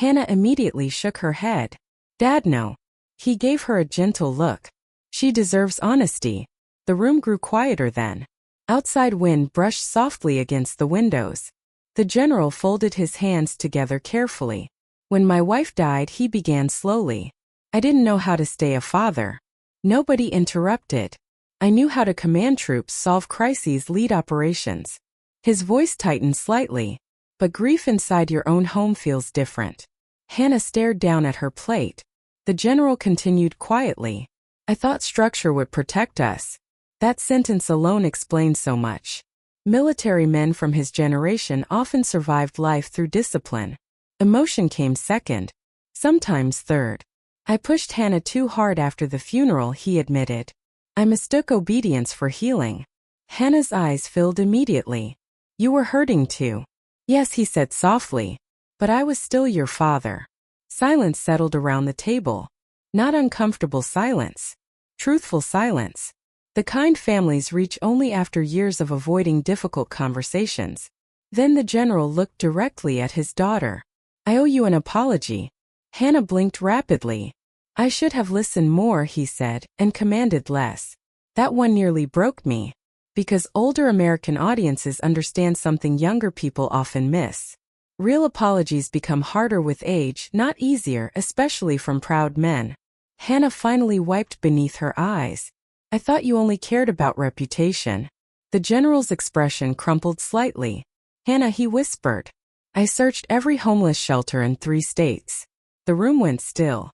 S1: Hannah immediately shook her head. "Dad, no." He gave her a gentle look. "She deserves honesty." The room grew quieter then. Outside wind brushed softly against the windows. The general folded his hands together carefully. "When my wife died," he began slowly, "I didn't know how to stay a father." Nobody interrupted. "I knew how to command troops, solve crises, lead operations." His voice tightened slightly. "But grief inside your own home feels different." Hannah stared down at her plate. The general continued quietly. "I thought structure would protect us." That sentence alone explained so much. Military men from his generation often survived life through discipline. Emotion came second, sometimes third. "I pushed Hannah too hard after the funeral," he admitted. "I mistook obedience for healing." Hannah's eyes filled immediately. "You were hurting too." "Yes," he said softly. "But I was still your father." Silence settled around the table. Not uncomfortable silence. Truthful silence. The kind families reach only after years of avoiding difficult conversations. Then the general looked directly at his daughter. "I owe you an apology." Hannah blinked rapidly. "I should have listened more," he said, "and commanded less." That one nearly broke me. Because older American audiences understand something younger people often miss. Real apologies become harder with age, not easier, especially from proud men. Hannah finally wiped beneath her eyes. "I thought you only cared about reputation." The general's expression crumpled slightly. "Hannah," he whispered. "I searched every homeless shelter in 3 states. The room went still."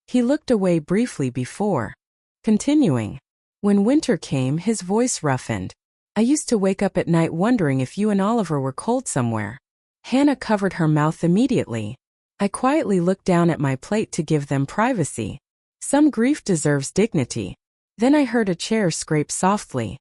S1: He looked away briefly before continuing. "When winter came," his voice roughened. "I used to wake up at night wondering if you and Oliver were cold somewhere." Hannah covered her mouth immediately. I quietly looked down at my plate to give them privacy. Some grief deserves dignity. Then I heard a chair scrape softly.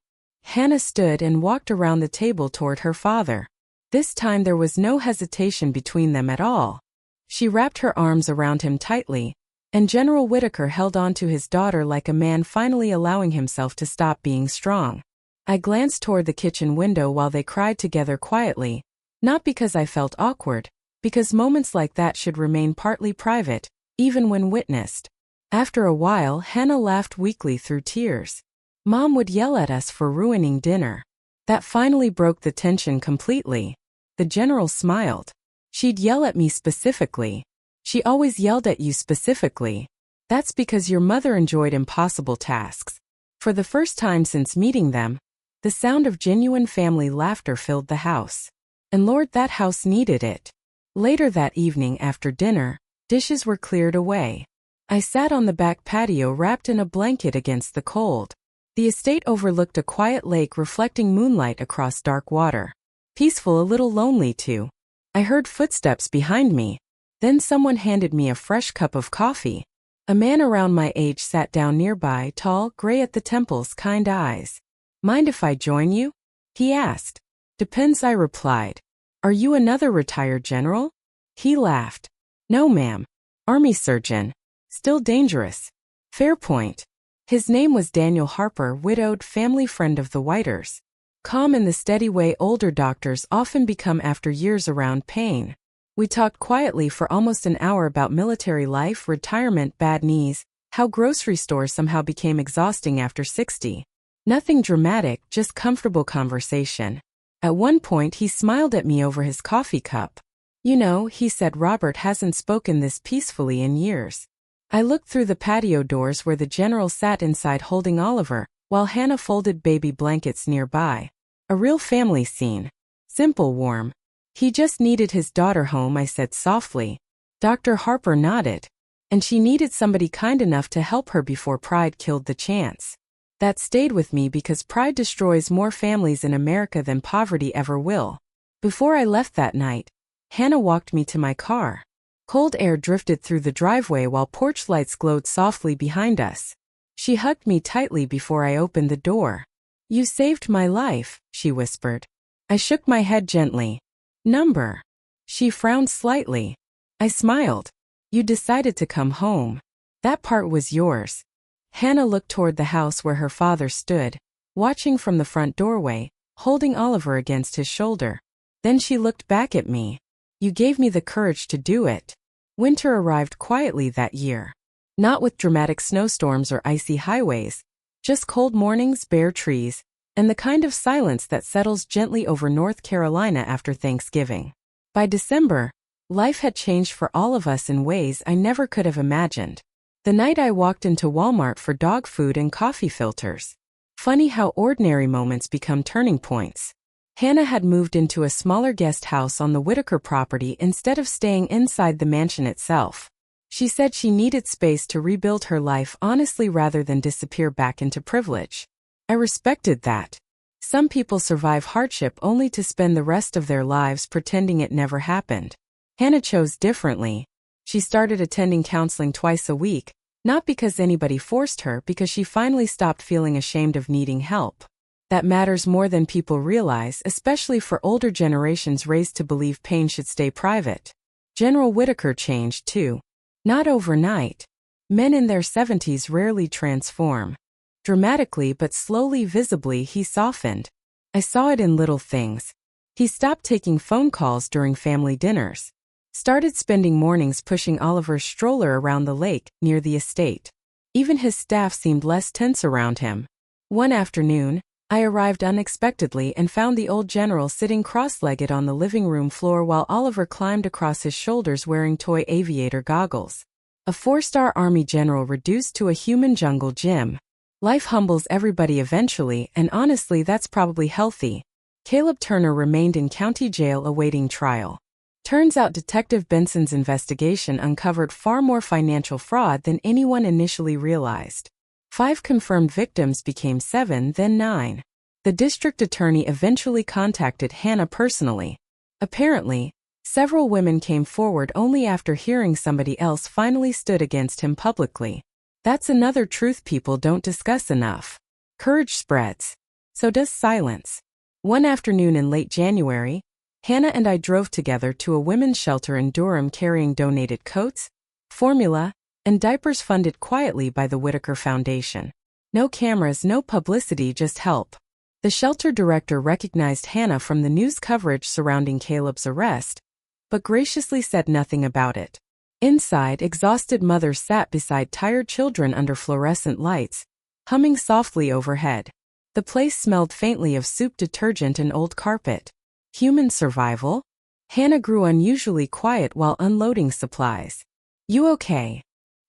S1: Hannah stood and walked around the table toward her father. This time there was no hesitation between them at all. She wrapped her arms around him tightly, and General Whitaker held on to his daughter like a man finally allowing himself to stop being strong. I glanced toward the kitchen window while they cried together quietly, not because I felt awkward, because moments like that should remain partly private, even when witnessed. After a while, Hannah laughed weakly through tears. Mom would yell at us for ruining dinner. That finally broke the tension completely. The general smiled. She'd yell at me specifically. She always yelled at you specifically. That's because your mother enjoyed impossible tasks. For the first time since meeting them, the sound of genuine family laughter filled the house. And Lord, that house needed it. Later that evening after dinner, dishes were cleared away. I sat on the back patio wrapped in a blanket against the cold. The estate overlooked a quiet lake reflecting moonlight across dark water. Peaceful, a little lonely too. I heard footsteps behind me. Then someone handed me a fresh cup of coffee. A man around my age sat down nearby, tall, gray at the temples, kind eyes. Mind if I join you? He asked. Depends, I replied. Are you another retired general? He laughed. No, ma'am. Army surgeon. Still dangerous. Fair point. His name was Daniel Harper, widowed, family friend of the Whiters. Calm in the steady way older doctors often become after years around pain. We talked quietly for almost an hour about military life, retirement, bad knees, how grocery stores somehow became exhausting after 60. Nothing dramatic, just comfortable conversation. At one point he smiled at me over his coffee cup. You know, he said, Robert hasn't spoken this peacefully in years. I looked through the patio doors where the general sat inside holding Oliver, while Hannah folded baby blankets nearby. A real family scene. Simple, warm. He just needed his daughter home, I said softly. Dr. Harper nodded. And she needed somebody kind enough to help her before pride killed the chance. That stayed with me because pride destroys more families in America than poverty ever will. Before I left that night, Hannah walked me to my car. Cold air drifted through the driveway while porch lights glowed softly behind us. She hugged me tightly before I opened the door. You saved my life, she whispered. I shook my head gently. Number. She frowned slightly. I smiled. You decided to come home. That part was yours. Hannah looked toward the house where her father stood, watching from the front doorway, holding Oliver against his shoulder. Then she looked back at me. You gave me the courage to do it. Winter arrived quietly that year. Not with dramatic snowstorms or icy highways, just cold mornings, bare trees, and the kind of silence that settles gently over North Carolina after Thanksgiving. By December, life had changed for all of us in ways I never could have imagined. The night I walked into Walmart for dog food and coffee filters. Funny how ordinary moments become turning points. Hannah had moved into a smaller guest house on the Whitaker property instead of staying inside the mansion itself. She said she needed space to rebuild her life honestly rather than disappear back into privilege. I respected that. Some people survive hardship only to spend the rest of their lives pretending it never happened. Hannah chose differently. She started attending counseling twice a week, not because anybody forced her, because she finally stopped feeling ashamed of needing help. That matters more than people realize, especially for older generations raised to believe pain should stay private. General Whitaker changed too. Not overnight. Men in their 70s rarely transform. Dramatically but slowly, visibly, he softened. I saw it in little things. He stopped taking phone calls during family dinners. Started spending mornings pushing Oliver's stroller around the lake near the estate. Even his staff seemed less tense around him. One afternoon, I arrived unexpectedly and found the old general sitting cross-legged on the living room floor while Oliver climbed across his shoulders wearing toy aviator goggles. A 4-star Army general reduced to a human jungle gym. Life humbles everybody eventually, and honestly that's probably healthy. Caleb Turner remained in county jail awaiting trial. Turns out Detective Benson's investigation uncovered far more financial fraud than anyone initially realized. 5 confirmed victims became 7, then 9. The district attorney eventually contacted Hannah personally. Apparently, several women came forward only after hearing somebody else finally stood against him publicly. That's another truth people don't discuss enough. Courage spreads. So does silence. One afternoon in late January, Hannah and I drove together to a women's shelter in Durham carrying donated coats, formula, and diapers funded quietly by the Whitaker Foundation. No cameras, no publicity, just help. The shelter director recognized Hannah from the news coverage surrounding Caleb's arrest, but graciously said nothing about it. Inside, exhausted mothers sat beside tired children under fluorescent lights, humming softly overhead. The place smelled faintly of soup, detergent, and old carpet. Human survival? Hannah grew unusually quiet while unloading supplies. "You okay?"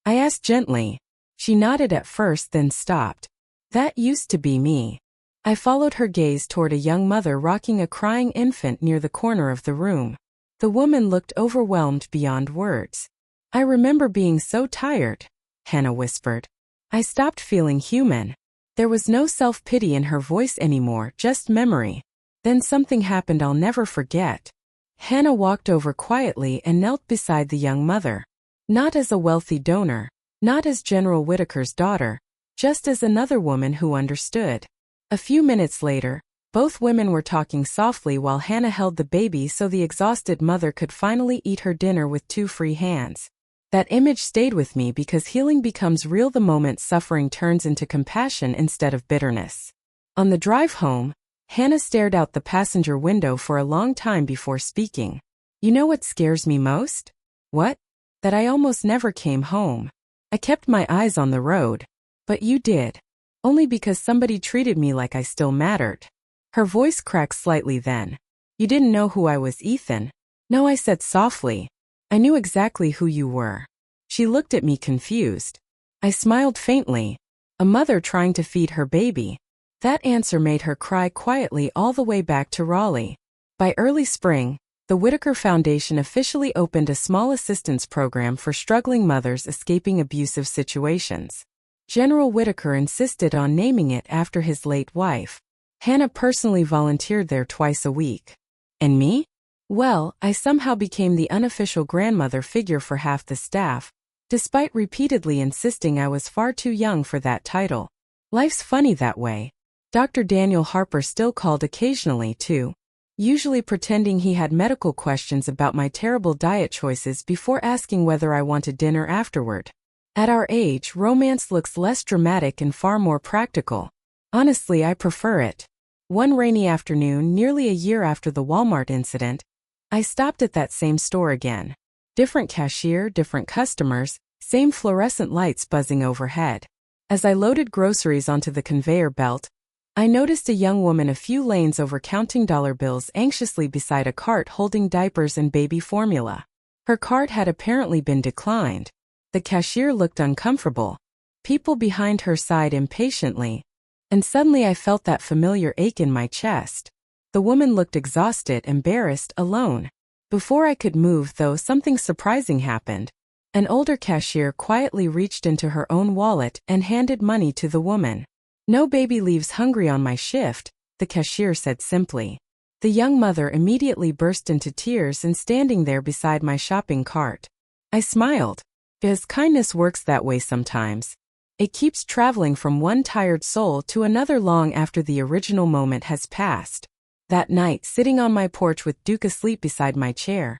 S1: I asked gently. She nodded at first, then stopped. That used to be me. I followed her gaze toward a young mother rocking a crying infant near the corner of the room. The woman looked overwhelmed beyond words. "I remember being so tired," Hannah whispered. I stopped feeling human. There was no self-pity in her voice anymore, just memory. Then something happened I'll never forget. Hannah walked over quietly and knelt beside the young mother. Not as a wealthy donor, not as General Whitaker's daughter, just as another woman who understood. A few minutes later, both women were talking softly while Hannah held the baby so the exhausted mother could finally eat her dinner with 2 free hands. That image stayed with me because healing becomes real the moment suffering turns into compassion instead of bitterness. On the drive home, Hannah stared out the passenger window for a long time before speaking. "You know what scares me most?" "What?" "That I almost never came home. I kept my eyes on the road. But you did. Only because somebody treated me like I still mattered." Her voice cracked slightly then. "You didn't know who I was, Ethan?" "No," I said softly. "I knew exactly who you were." She looked at me confused. I smiled faintly. A mother trying to feed her baby. That answer made her cry quietly all the way back to Raleigh. By early spring, the Whitaker Foundation officially opened a small assistance program for struggling mothers escaping abusive situations. General Whitaker insisted on naming it after his late wife. Hannah personally volunteered there twice a week. And me? Well, I somehow became the unofficial grandmother figure for half the staff, despite repeatedly insisting I was far too young for that title. Life's funny that way. Dr. Daniel Harper still called occasionally too, usually pretending he had medical questions about my terrible diet choices before asking whether I wanted dinner afterward. At our age, romance looks less dramatic and far more practical. Honestly, I prefer it. One rainy afternoon, nearly a year after the Walmart incident, I stopped at that same store again. Different cashier, different customers, same fluorescent lights buzzing overhead. As I loaded groceries onto the conveyor belt, I noticed a young woman a few lanes over counting dollar bills anxiously beside a cart holding diapers and baby formula. Her cart had apparently been declined. The cashier looked uncomfortable. People behind her sighed impatiently. And suddenly I felt that familiar ache in my chest. The woman looked exhausted, embarrassed, alone. Before I could move, though, something surprising happened. An older cashier quietly reached into her own wallet and handed money to the woman. "No baby leaves hungry on my shift," the cashier said simply. The young mother immediately burst into tears and standing there beside my shopping cart. I smiled. Because kindness works that way sometimes. It keeps traveling from one tired soul to another long after the original moment has passed. That night, sitting on my porch with Duke asleep beside my chair,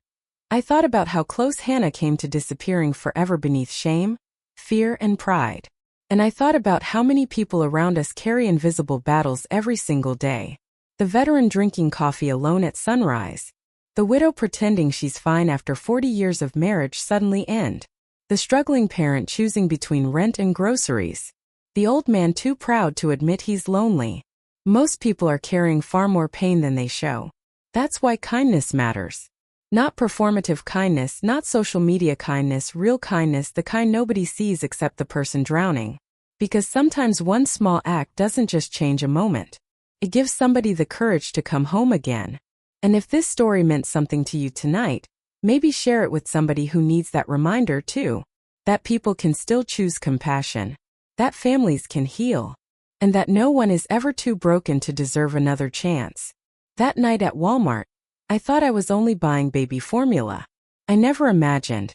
S1: I thought about how close Hannah came to disappearing forever beneath shame, fear, and pride. And I thought about how many people around us carry invisible battles every single day. The veteran drinking coffee alone at sunrise. The widow pretending she's fine after 40 years of marriage suddenly end. The struggling parent choosing between rent and groceries. The old man too proud to admit he's lonely. Most people are carrying far more pain than they show. That's why kindness matters. Not performative kindness, not social media kindness, real kindness, the kind nobody sees except the person drowning. Because sometimes one small act doesn't just change a moment. It gives somebody the courage to come home again. And if this story meant something to you tonight, maybe share it with somebody who needs that reminder too. That people can still choose compassion. That families can heal. And that no one is ever too broken to deserve another chance. That night at Walmart, I thought I was only buying baby formula. I never imagined